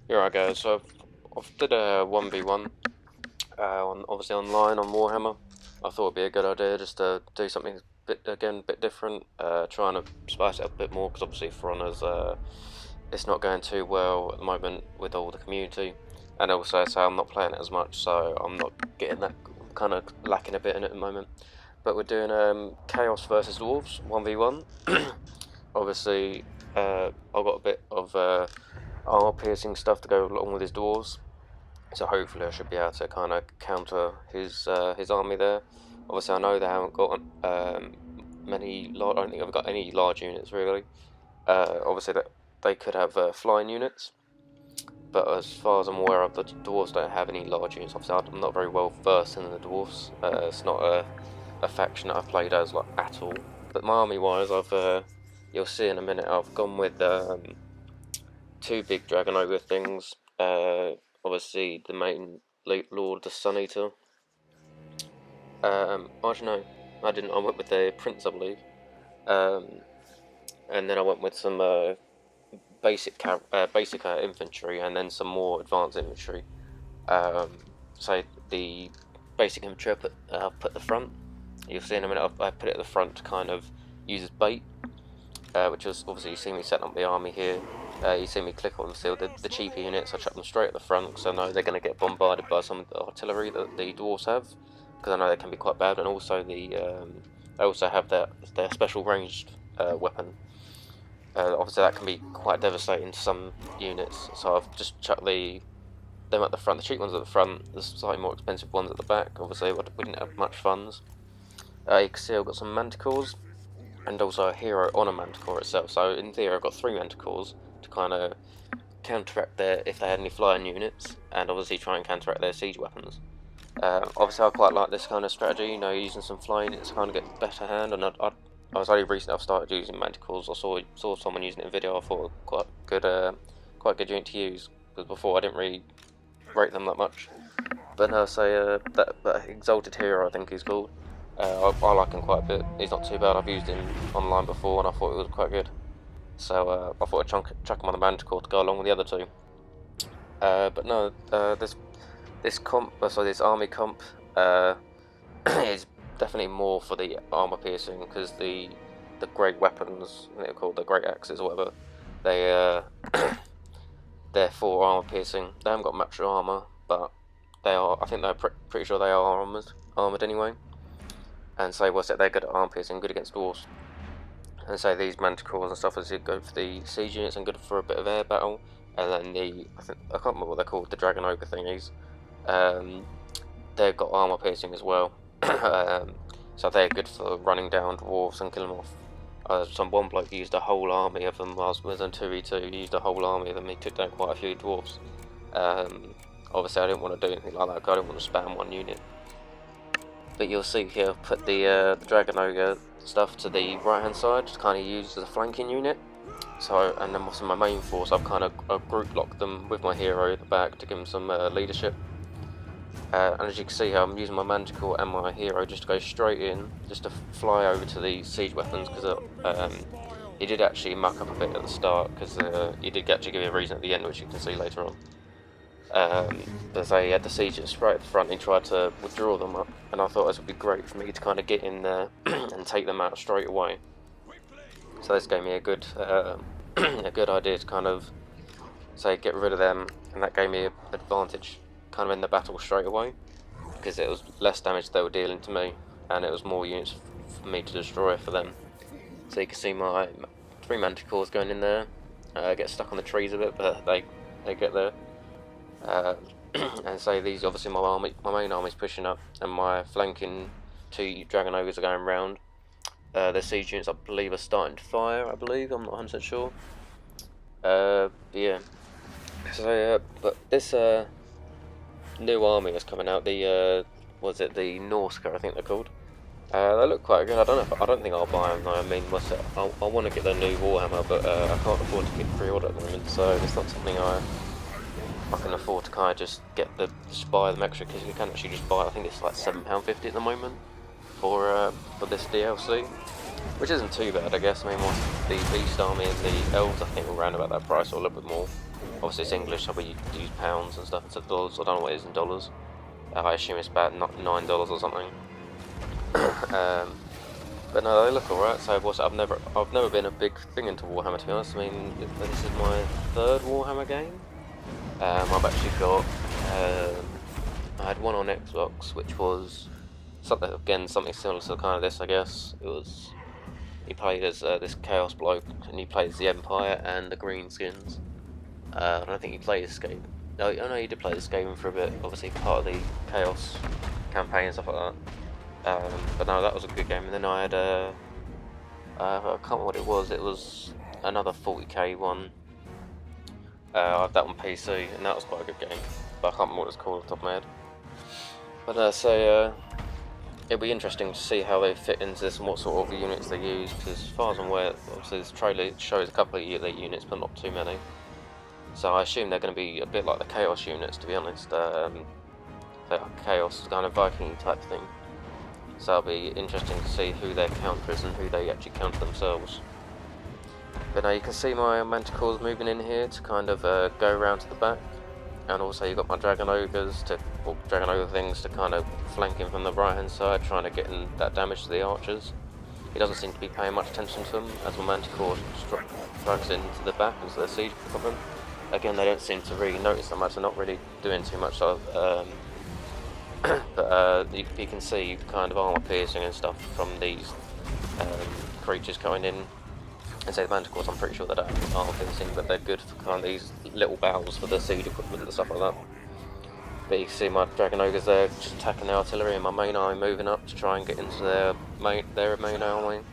Yeah, right guys, so I've did a 1v1 obviously online on Warhammer. I thought it'd be a good idea just to do something a bit different, trying to spice it up a bit more, because obviously For Honor's it's not going too well at the moment with all the community, and also so I'm not playing it as much, so I'm not getting that, I'm kind of lacking a bit in it at the moment. But we're doing Chaos versus Dwarves 1v1. Obviously, I've got a bit of armor piercing stuff to go along with his dwarves, so hopefully I should be able to kind of counter his army there. Obviously, I know they haven't got many. I don't think I've got any large units really. Obviously, that they could have flying units, but as far as I'm aware of, the dwarves don't have any large units. Obviously, I'm not very well versed in the dwarves. It's not a faction that I've played as like at all. But my army-wise, you'll see in a minute, I've gone with two big dragon ogre things. Obviously the main lord, the Sun Eater. Actually no, I didn't. I went with the prince, I believe. And then I went with some basic infantry, and then some more advanced infantry. So the basic infantry I put the front. You'll see in a minute. I put it at the front to kind of use as bait. Which is obviously, you see me setting up the army here. You see me click on the cheaper units. I chuck them straight at the front, because I know they're going to get bombarded by some of the artillery that the dwarves have, because I know they can be quite bad. And also they also have their special ranged weapon. Obviously that can be quite devastating to some units. So I've just chucked them at the front. The cheap ones at the front, the slightly more expensive ones at the back. Obviously we didn't have much funds. You can see I've got some manticores, and also a hero on a manticore itself. So in theory I've got 3 manticores to kind of counteract if they had any flying units, and obviously try and counteract their siege weapons. Obviously I quite like this kind of strategy, you know, using some flying units to kind of get better hand. And I was only recently I've started using manticores. I saw someone using it in video. I thought quite good unit to use, because before I didn't really rate them that much. But no, so that Exalted Hero, I think he's called. I like him quite a bit. He's not too bad. I've used him online before and I thought it was quite good. So I thought I'd chuck him on the manticore to go along with the other 2. But no, this army comp is definitely more for the armor piercing, because the great weapons, they're called the great axes or whatever, they're for armor piercing. They haven't got much armor, but they are. I think they're pretty sure they are armored anyway. And so they're good at armor piercing, good against dwarves. And so these manticores and stuff is good for the siege units and good for a bit of air battle. And then I can't remember what they're called, the dragon ogre thingies. They've got armor piercing as well. So they're good for running down dwarves and killing them off. One bloke used a whole army of them. I was on 2v2. He used a whole army of them. He took down quite a few dwarves. Obviously I didn't want to do anything like that, because I didn't want to spam one unit. But you'll see here, I've put the Dragon Ogre stuff to the right hand side, just kind of used as a flanking unit. So, and then what's in my main force, I've kind of group locked them with my hero at the back to give him some leadership. And as you can see here, I'm using my manticore and my hero just to go straight in, just to fly over to the siege weapons, because he did actually muck up a bit at the start, because he did actually give me a reason at the end, which you can see later on. But he had the sieges right at the front. He tried to withdraw them up, and I thought this would be great for me to kind of get in there and take them out straight away. So this gave me a good idea to kind of get rid of them, and that gave me an advantage kind of in the battle straight away, because it was less damage they were dealing to me, and it was more units for me to destroy for them. So you can see my 3 manticores going in there, get stuck on the trees a bit, but they get there. And so these, obviously my main army's pushing up, and my flanking 2 dragon ogres are going round. The siege units, I believe, are starting to fire. I'm not 100% sure. But yeah. So but this new army that's coming out, the the Norska, I think they're called. They look quite good. I don't think I'll buy them though. I mean, I want to get the new Warhammer, but I can't afford to get pre-order at the moment, so it's not something I can afford to kind of just just buy them extra, because you can actually just buy. I think it's like £7.50 at the moment for this DLC, which isn't too bad, I guess. I mean, what's the Beast Army and the Elves, I think, are around about that price or a little bit more. Obviously, it's English, so we use pounds and stuff instead of dollars. I don't know what it is in dollars. I assume it's about $9 or something. But no, they look alright. So I've never been a big thing into Warhammer, to be honest. I mean, this is my third Warhammer game. I've actually got. I had one on Xbox, which was something similar to kind of this, I guess. It was he played as this Chaos bloke, and he played as the Empire and the Greenskins. I don't think he played Escape. No, he did play Escape for a bit. Obviously, part of the Chaos campaign and stuff like that. But no, that was a good game. And then I had I can't remember what it was. It was another 40k one. I had that on PC, and that was quite a good game. But I can't remember what it's called off the top of my head. But it'll be interesting to see how they fit into this and what sort of units they use. Because as far as I'm aware, obviously this trailer shows a couple of their units, but not too many. So I assume they're going to be a bit like the Chaos units, to be honest. They're Chaos kind of Viking type thing. So it'll be interesting to see who their counter is and who they actually counter themselves. But now you can see my Manticores moving in here to kind of go around to the back. And also you've got my Dragon Ogres, or Dragon Ogre things, to kind of flank him from the right hand side, trying to get in that damage to the archers. He doesn't seem to be paying much attention to them, as my Manticore strikes into the back into the siege of them. Again, they don't seem to really notice that much, they're not really doing too much of. But you can see kind of armor piercing and stuff from these creatures going in. And say the Manticores, I'm pretty sure they don't have armor piercing, but they're good for kind of these little battles for the siege equipment and stuff like that. But you can see my Dragon Ogres there just attacking the artillery, and my main army moving up to try and get into their main army.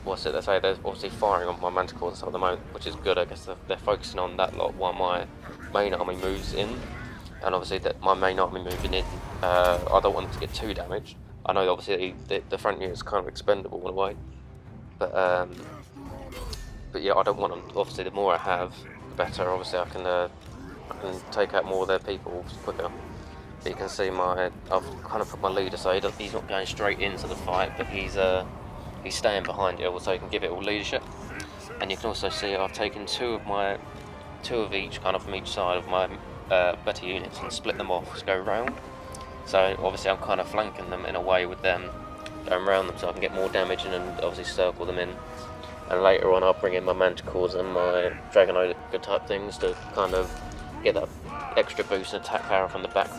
What's it? They say they're obviously firing on my Manticores and stuff at the moment, which is good. I guess they're focusing on that lot while my main army moves in. And obviously that my main army moving in, I don't want them to get too damaged. I know obviously the front unit is kind of expendable in a way, but yeah, I don't want them. Obviously, the more I have, the better. Obviously, I can take out more of their people quicker. But you can see I've kind of put my leader, so he's not going straight into the fight, but he's staying behind it, so he can give it all leadership. And you can also see I've taken two of each, kind of from each side of my better units, and split them off to go round. So obviously I'm kind of flanking them in a way with them, going around them so I can get more damage and then obviously circle them in. And later on I'll bring in my Manticores and my Dragon Ogre type things to kind of get that extra boost and attack power from the back.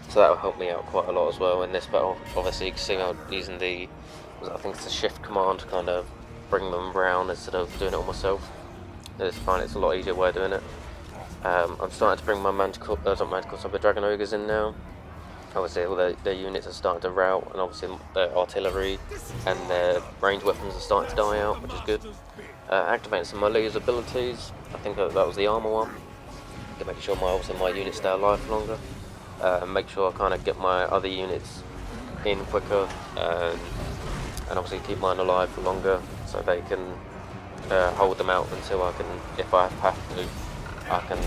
So that will help me out quite a lot as well in this battle. Obviously you can see I'm using I think it's the shift command to kind of bring them round instead of doing it all myself. I find it's a lot easier way of doing it. I'm starting to bring my the Dragon Ogres in now. Obviously all their units are starting to rout, and obviously their artillery and their ranged weapons are starting to die out, which is good. Activating some of my leader's abilities. I think that was the armour one. To make sure my units stay alive for longer. And make sure I kind of get my other units in quicker, and obviously keep mine alive for longer, so they can hold them out until I can, if I have to, I can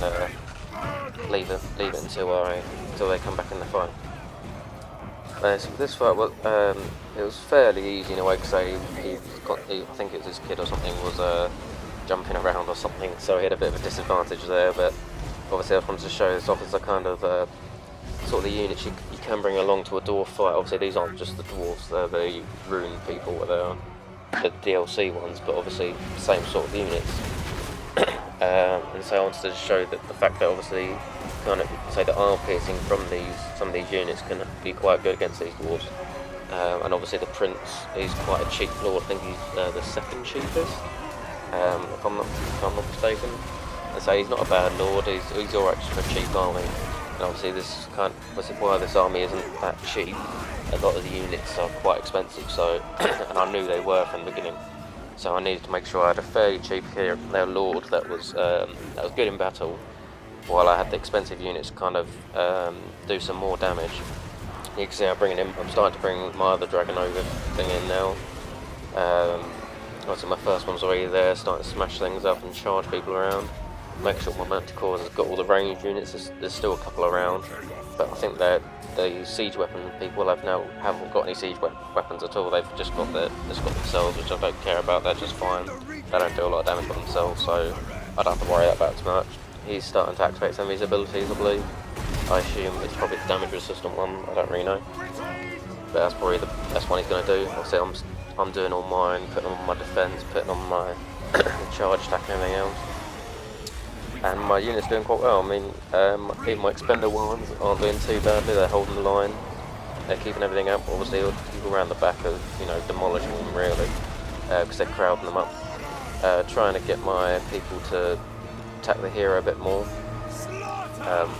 leave it until they come back in the fight. So this fight, it was fairly easy in a way, because I think it was his kid or something was jumping around or something, so he had a bit of a disadvantage there. But obviously I wanted to show this off as a kind of sort of the units you can bring along to a dwarf fight. Obviously these aren't just the dwarves, they're the rune people, they're the DLC ones, but obviously same sort of units. And so I wanted to show that the fact that obviously kind of say the armor piercing from some of these units can be quite good against these dwarves. And obviously the prince, he's quite a cheap lord. I think he's the second cheapest, if I'm not mistaken. And so he's not a bad lord. He's alright just for a cheap army. And obviously this why this army isn't that cheap. A lot of the units are quite expensive. So and I knew they were from the beginning. So I needed to make sure I had a fairly cheap lord that was good in battle, while I had the expensive units to kind of do some more damage. You can see I'm starting to bring my other Dragon Ogre thing in now. Obviously my first one's already there, starting to smash things up and charge people around. make sure my Manticores has got all the ranged units. There's still a couple around, but I think that the siege weapon people haven't got any siege weapons at all. They've just got themselves, which I don't care about. They're just fine. They don't do a lot of damage for themselves, so I don't have to worry about it too much. He's starting to activate some of his abilities, I believe. I assume it's probably the damage resistant one. I don't really know, but that's probably the best one he's going to do. Obviously, I'm doing all mine, putting on my defense, putting on my charge attack and everything else. And my unit's doing quite well. I mean, even my expender ones aren't doing too badly. They're holding the line. They're keeping everything up. Obviously, people around the back are, demolishing them really, because they're crowding them up. Trying to get my people to attack the hero a bit more.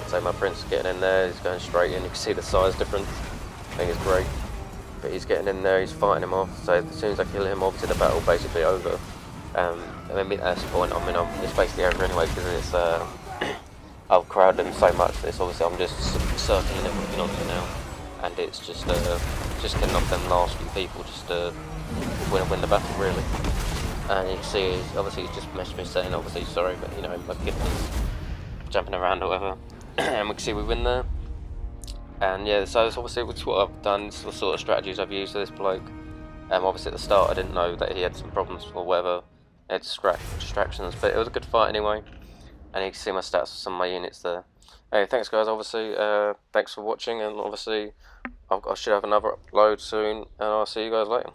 So my prince is getting in there. He's going straight in. You can see the size difference. I think it's great. But he's getting in there. He's fighting him off. So as soon as I kill him, obviously the battle's basically over. I mean, that's the point. I mean, it's basically over anyway because it's I've crowded him so much that obviously I'm just circling him looking onto now, and it's just killing off them last few people just to win the battle really. And you can see, obviously, he's just messaged me saying, obviously, sorry, but my kid was jumping around or whatever, and we can see we win there. And yeah, so it's obviously what I've done. It's the sort of strategies I've used for this bloke. Obviously at the start I didn't know that he had some problems or whatever. He had distractions, but it was a good fight anyway. And you can see my stats for some of my units there. Hey, thanks guys, obviously, thanks for watching, and obviously I should have another upload soon, and I'll see you guys later.